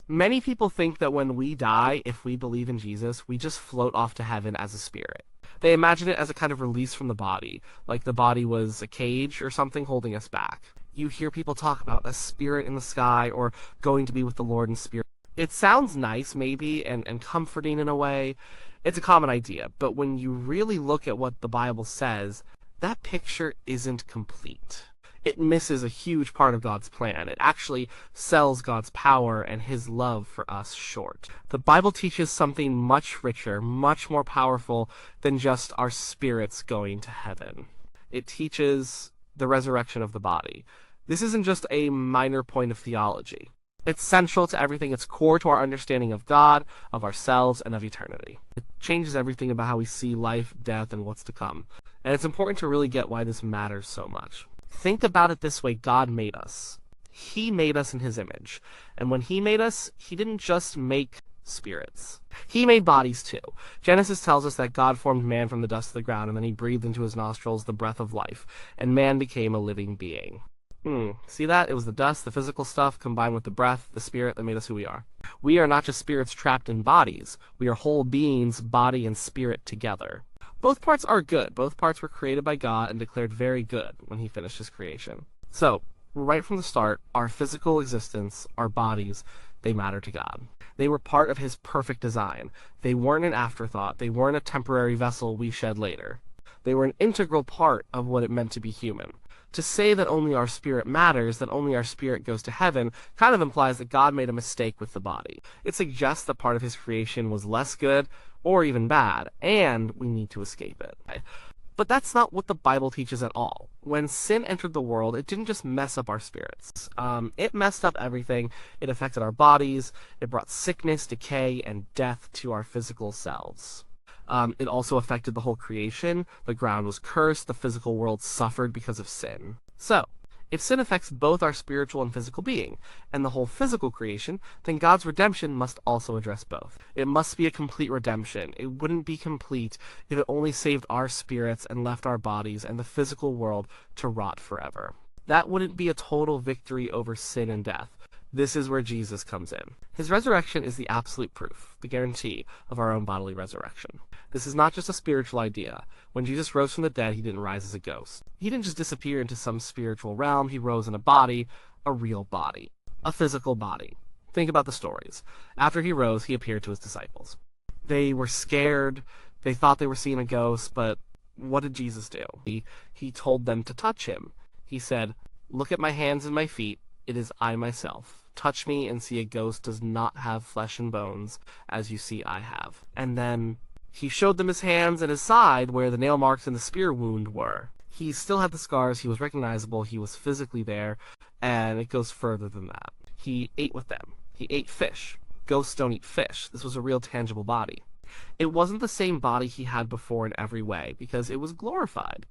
Many people think that when we die, if we believe in Jesus, we just float off to heaven as a spirit. They imagine it as a kind of release from the body, like the body was a cage or something holding us back. You hear people talk about a spirit in the sky or going to be with the Lord in spirit. It sounds nice, maybe, and comforting in a way. It's a common idea, but when you really look at what the Bible says, that picture isn't complete. It misses a huge part of God's plan. It actually sells God's power and his love for us short. The Bible teaches something much richer, much more powerful than just our spirits going to heaven. It teaches the resurrection of the body. This isn't just a minor point of theology. It's central to everything. It's core to our understanding of God, of ourselves, and of eternity. It changes everything about how we see life, death, and what's to come. And it's important to really get why this matters so much. Think about it this way: God made us. He made us in his image. And when he made us, he didn't just make spirits. He made bodies too. Genesis tells us that God formed man from the dust of the ground, and then he breathed into his nostrils the breath of life, and man became a living being. See that? It was the dust, the physical stuff, combined with the breath, the spirit that made us who we are. We are not just spirits trapped in bodies. We are whole beings, body and spirit together. Both parts are good. Both parts were created by God and declared very good when he finished his creation. So, right from the start, our physical existence, our bodies, they matter to God. They were part of his perfect design. They weren't an afterthought. They weren't a temporary vessel we shed later. They were an integral part of what it meant to be human. To say that only our spirit matters, that only our spirit goes to heaven, kind of implies that God made a mistake with the body. It suggests that part of his creation was less good, or even bad, and we need to escape it. But that's not what the Bible teaches at all. When sin entered the world, it didn't just mess up our spirits. It messed up everything. It affected our bodies. It brought sickness, decay, and death to our physical selves. It also affected the whole creation. The ground was cursed. The physical world suffered because of sin. So, if sin affects both our spiritual and physical being, and the whole physical creation, then God's redemption must also address both. It must be a complete redemption. It wouldn't be complete if it only saved our spirits and left our bodies and the physical world to rot forever. That wouldn't be a total victory over sin and death. This is where Jesus comes in. His resurrection is the absolute proof, the guarantee of our own bodily resurrection. This is not just a spiritual idea. When Jesus rose from the dead, he didn't rise as a ghost. He didn't just disappear into some spiritual realm. He rose in a body, a real body, a physical body. Think about the stories. After he rose, he appeared to his disciples. They were scared. They thought they were seeing a ghost, but what did Jesus do? He told them to touch him. He said, "Look at my hands and my feet. It is I myself. Touch me and see a ghost does not have flesh and bones, as you see I have." And then he showed them his hands and his side where the nail marks and the spear wound were. He still had the scars. He was recognizable. He was physically there. And it goes further than that. He ate with them. He ate fish. Ghosts don't eat fish. This was a real tangible body. It wasn't the same body he had before in every way because it was glorified.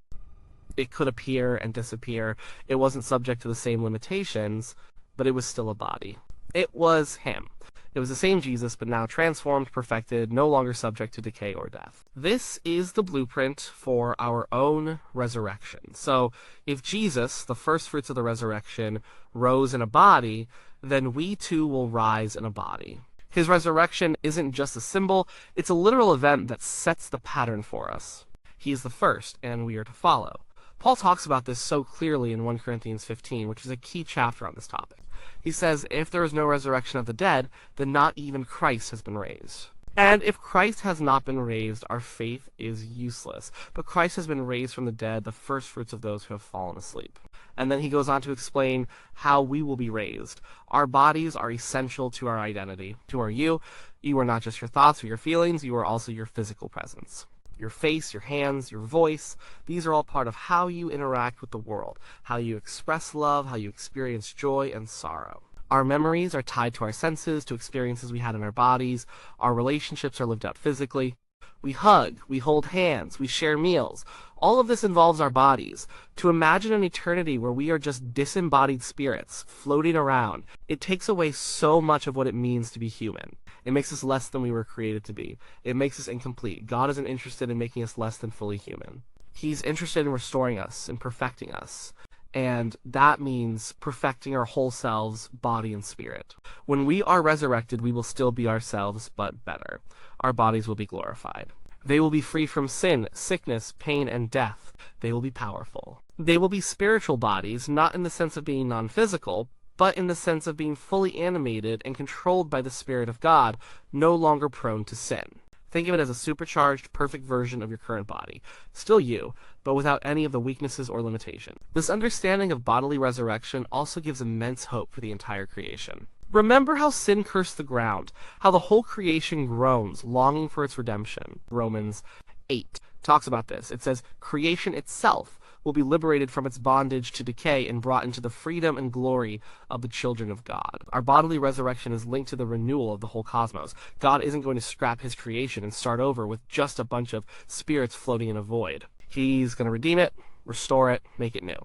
It could appear and disappear. It wasn't subject to the same limitations, but it was still a body. It was him. It was the same Jesus, but now transformed, perfected, no longer subject to decay or death. This is the blueprint for our own resurrection. So, if Jesus, the first fruits of the resurrection, rose in a body, then we too will rise in a body. His resurrection isn't just a symbol, it's a literal event that sets the pattern for us. He is the first, and we are to follow. Paul talks about this so clearly in 1 Corinthians 15, which is a key chapter on this topic. He says, if there is no resurrection of the dead, then not even Christ has been raised. And if Christ has not been raised, our faith is useless. But Christ has been raised from the dead, the first fruits of those who have fallen asleep. And then he goes on to explain how we will be raised. Our bodies are essential to our identity. Who are you? You are not just your thoughts or your feelings, you are also your physical presence. Your face, your hands, your voice, these are all part of how you interact with the world, how you express love, how you experience joy and sorrow. Our memories are tied to our senses, to experiences we had in our bodies. Our relationships are lived out physically. We hug, we hold hands, we share meals. All of this involves our bodies. To imagine an eternity where we are just disembodied spirits floating around, it takes away so much of what it means to be human. It makes us less than we were created to be. It makes us incomplete. God isn't interested in making us less than fully human. He's interested in restoring us and perfecting us. And that means perfecting our whole selves, body and spirit. When we are resurrected, we will still be ourselves, but better. Our bodies will be glorified. They will be free from sin, sickness, pain, and death. They will be powerful. They will be spiritual bodies, not in the sense of being non-physical, but in the sense of being fully animated and controlled by the Spirit of God, no longer prone to sin. Think of it as a supercharged, perfect version of your current body. Still you, but without any of the weaknesses or limitations. This understanding of bodily resurrection also gives immense hope for the entire creation. Remember how sin cursed the ground, how the whole creation groans, longing for its redemption. Romans 8 talks about this. It says, creation itself will be liberated from its bondage to decay and brought into the freedom and glory of the children of God. Our bodily resurrection is linked to the renewal of the whole cosmos. God isn't going to scrap his creation and start over with just a bunch of spirits floating in a void. He's going to redeem it, restore it, make it new.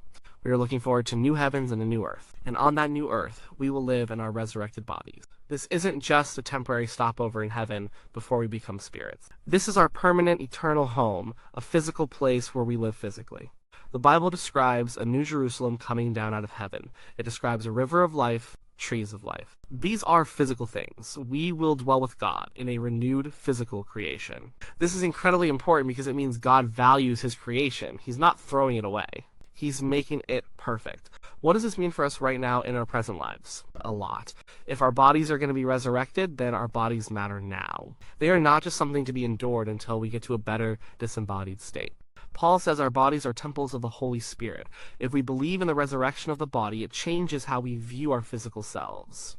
We are looking forward to new heavens and a new earth. And on that new earth, we will live in our resurrected bodies. This isn't just a temporary stopover in heaven before we become spirits. This is our permanent, eternal home, a physical place where we live physically. The Bible describes a new Jerusalem coming down out of heaven. It describes a river of life, trees of life. These are physical things. We will dwell with God in a renewed physical creation. This is incredibly important because it means God values his creation. He's not throwing it away. He's making it perfect. What does this mean for us right now in our present lives? A lot. If our bodies are going to be resurrected, then our bodies matter now. They are not just something to be endured until we get to a better disembodied state. Paul says our bodies are temples of the Holy Spirit. If we believe in the resurrection of the body, it changes how we view our physical selves.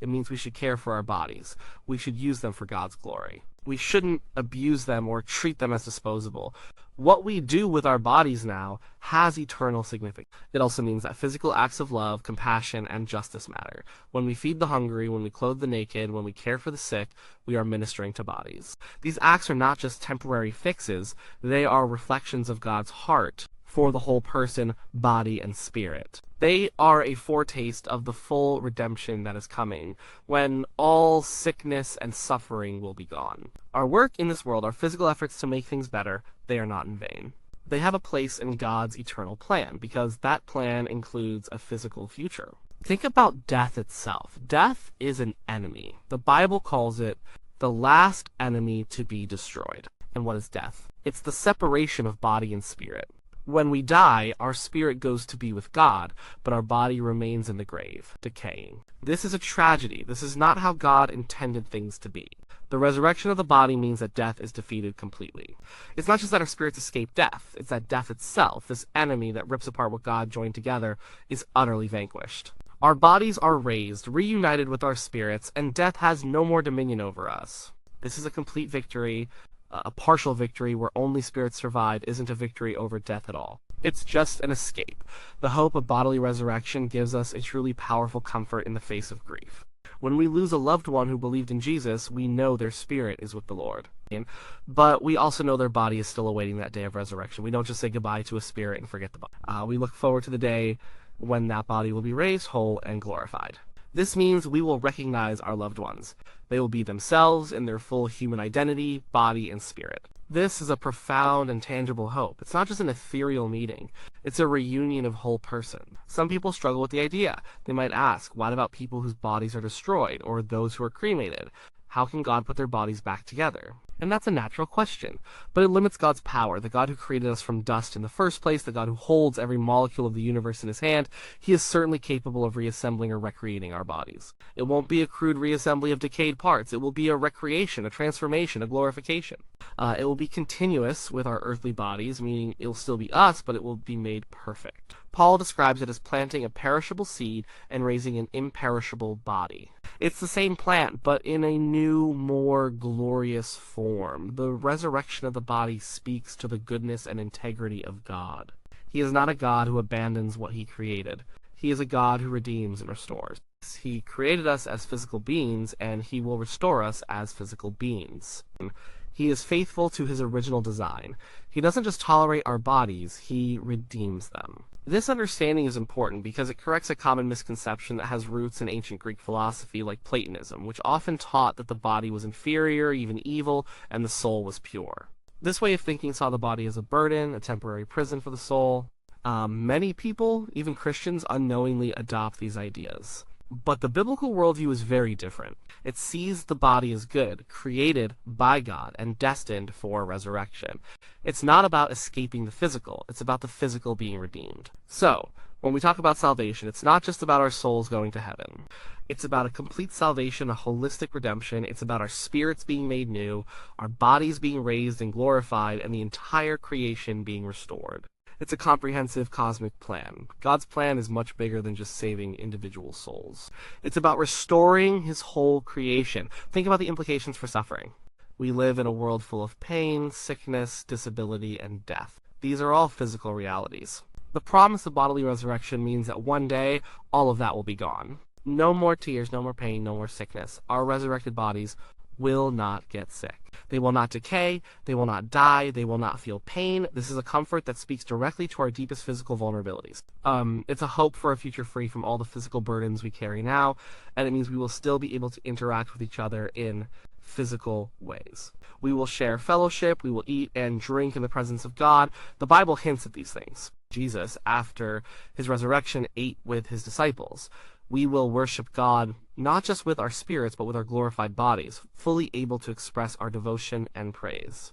It means we should care for our bodies. We should use them for God's glory. We shouldn't abuse them or treat them as disposable. What we do with our bodies now has eternal significance. It also means that physical acts of love, compassion, and justice matter. When we feed the hungry, when we clothe the naked, when we care for the sick, we are ministering to bodies. These acts are not just temporary fixes, they are reflections of God's heart for the whole person, body, and spirit. They are a foretaste of the full redemption that is coming, when all sickness and suffering will be gone. Our work in this world, our physical efforts to make things better, they are not in vain. They have a place in God's eternal plan, because that plan includes a physical future. Think about death itself. Death is an enemy. The Bible calls it the last enemy to be destroyed. And what is death? It's the separation of body and spirit. When we die, our spirit goes to be with God, but our body remains in the grave, decaying. This is a tragedy. This is not how God intended things to be. The resurrection of the body means that death is defeated completely. It's not just that our spirits escape death, it's that death itself, this enemy that rips apart what God joined together, is utterly vanquished. Our bodies are raised, reunited with our spirits, and death has no more dominion over us. This is a complete victory. A partial victory where only spirits survive isn't a victory over death at all. It's just an escape. The hope of bodily resurrection gives us a truly powerful comfort in the face of grief. When we lose a loved one who believed in Jesus, we know their spirit is with the Lord. But we also know their body is still awaiting that day of resurrection. We don't just say goodbye to a spirit and forget the body. We look forward to the day when that body will be raised whole and glorified. This means we will recognize our loved ones. They will be themselves in their full human identity, body, and spirit. This is a profound and tangible hope. It's not just an ethereal meeting. It's a reunion of whole person. Some people struggle with the idea. They might ask, what about people whose bodies are destroyed, or those who are cremated? How can God put their bodies back together? And that's a natural question, but it limits God's power. The God who created us from dust in the first place, the God who holds every molecule of the universe in his hand, he is certainly capable of reassembling or recreating our bodies. It won't be a crude reassembly of decayed parts. It will be a recreation, a transformation, a glorification. It will be continuous with our earthly bodies, meaning it will still be us, but it will be made perfect. Paul describes it as planting a perishable seed and raising an imperishable body. It's the same plant, but in a new, more glorious form. The resurrection of the body speaks to the goodness and integrity of God. He is not a God who abandons what he created. He is a God who redeems and restores. He created us as physical beings, and he will restore us as physical beings. He is faithful to his original design. He doesn't just tolerate our bodies, he redeems them. This understanding is important because it corrects a common misconception that has roots in ancient Greek philosophy like Platonism, which often taught that the body was inferior, even evil, and the soul was pure. This way of thinking saw the body as a burden, a temporary prison for the soul. Many people, even Christians, unknowingly adopt these ideas. But the biblical worldview is very different. It sees the body as good, created by God, and destined for resurrection. It's not about escaping the physical, it's about the physical being redeemed. So, when we talk about salvation, it's not just about our souls going to heaven. It's about a complete salvation, a holistic redemption. It's about our spirits being made new, our bodies being raised and glorified, and the entire creation being restored. It's a comprehensive cosmic plan. God's plan is much bigger than just saving individual souls. It's about restoring his whole creation. Think about the implications for suffering. We live in a world full of pain, sickness, disability, and death. These are all physical realities. The promise of bodily resurrection means that one day, all of that will be gone. No more tears, no more pain, no more sickness. Our resurrected bodies will not get sick. They will not decay, they will not die, they will not feel pain. This is a comfort that speaks directly to our deepest physical vulnerabilities. It's a hope for a future free from all the physical burdens we carry now, and it means we will still be able to interact with each other in physical ways. We will share fellowship, we will eat and drink in the presence of God. The Bible hints at these things. Jesus, after his resurrection, ate with his disciples. We will worship God not just with our spirits, but with our glorified bodies, fully able to express our devotion and praise.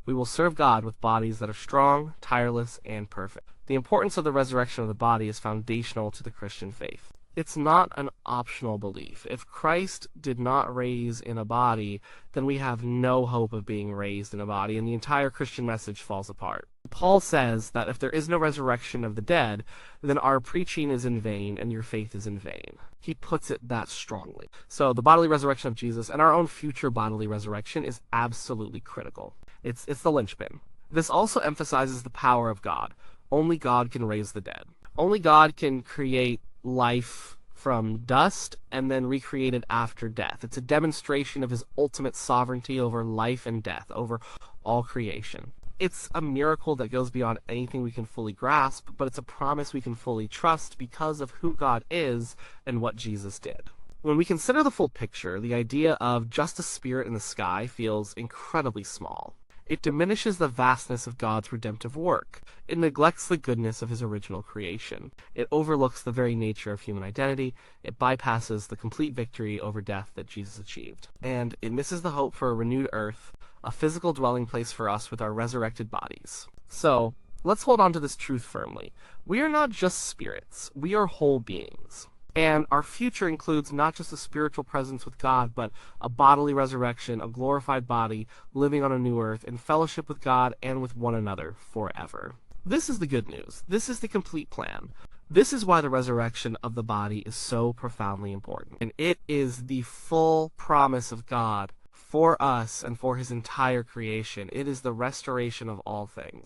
We will serve God with bodies that are strong, tireless, and perfect. The importance of the resurrection of the body is foundational to the Christian faith. It's not an optional belief. If Christ did not raise in a body, then we have no hope of being raised in a body, and the entire Christian message falls apart. Paul says that if there is no resurrection of the dead, then our preaching is in vain and your faith is in vain. He puts it that strongly. So the bodily resurrection of Jesus and our own future bodily resurrection is absolutely critical. It's the linchpin. This also emphasizes the power of God. Only God can raise the dead. Only God can create life from dust and then recreate it after death. It's a demonstration of his ultimate sovereignty over life and death, over all creation. It's a miracle that goes beyond anything we can fully grasp, but it's a promise we can fully trust because of who God is and what Jesus did. When we consider the full picture, the idea of just a spirit in the sky feels incredibly small. It diminishes the vastness of God's redemptive work. It neglects the goodness of his original creation. It overlooks the very nature of human identity. It bypasses the complete victory over death that Jesus achieved. And it misses the hope for a renewed earth, a physical dwelling place for us with our resurrected bodies. So, let's hold on to this truth firmly. We are not just spirits. We are whole beings. And our future includes not just a spiritual presence with God, but a bodily resurrection, a glorified body, living on a new earth, in fellowship with God and with one another forever. This is the good news. This is the complete plan. This is why the resurrection of the body is so profoundly important. And it is the full promise of God for us and for his entire creation. It is the restoration of all things.